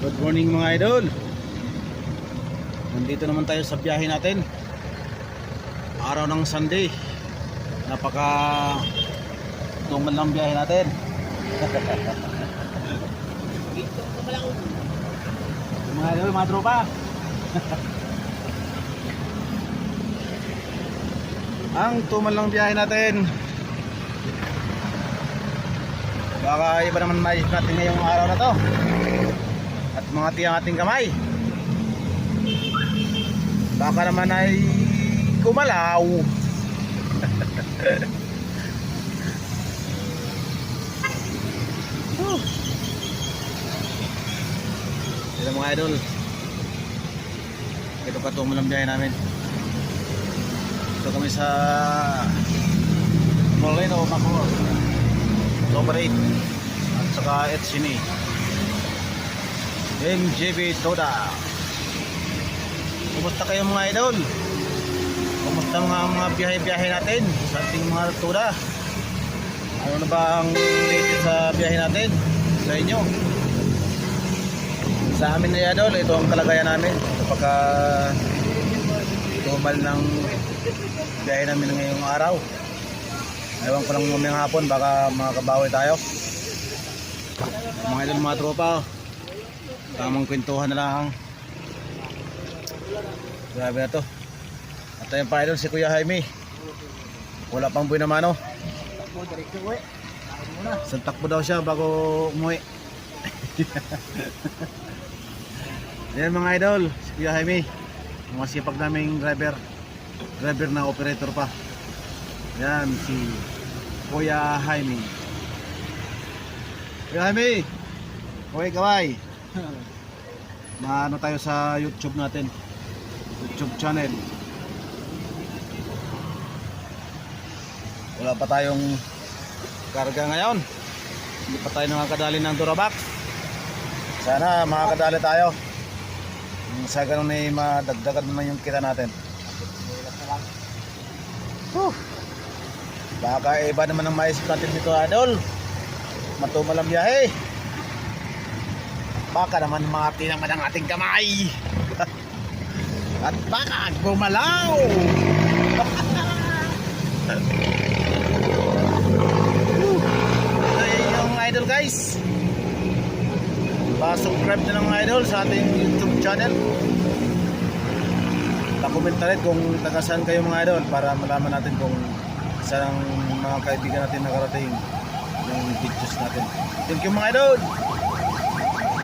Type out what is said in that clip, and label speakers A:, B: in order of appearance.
A: Good morning mga idol. Nandito naman tayo sa biyahe natin. Araw ng Sunday. Napaka tungal ng biyahe natin. Mga idol, mga tropa. Ang tumal ng biyahe natin. Baka iba naman maisip natin ngayong araw na to. At mga tiyang ating kamay, baka naman ay gumalaw. Ito mga idol, ito katungo ng biyahe namin. Ito kami sa Molino, Macor, Operate at saka Etsini NJB Toda. Kumusta kayo mga idol? Kumusta mga biyahe-biyahe natin sa ating mga Toda? Ano na ba ang latest sa biyahe natin sa inyo? Sa amin na idol, ito ang kalagayan namin kapag tumal ng biyahe namin ngayong araw. Ewan ko lang mamayang hapon, baka makakabawi tayo. Mga idol, mga tropa, tamang kwentuhan na lang. Grabe na to. At ayun pa idol, si Kuya Jaime, wala pang buhay na mano. Isang takbo daw siya bago umuwi. Yan mga idol, si Kuya Jaime, masipag naming driver na operator pa. Yan si Kuya Jaime. Kuya Jaime, kaway. Maano tayo sa YouTube natin, YouTube channel. Wala pa tayong karga ngayon, hindi pa tayo nakakadali ng Durabox. Sana makakadali tayo, sa ganun ay madagdagan naman yung kita natin. Baka iba naman ang maisip natin dito idol, matumal ang biyahe. Baka naman mati naman ang ating kamay. At baka gumalaw. Ito yung idol guys. Pa-subscribe na ng idol sa ating YouTube channel. Pa-comment na rin kung taga saan kayo mga idol, para malaman natin kung saan ang mga kaibigan natin nakarating yung videos natin. Thank you mga idol.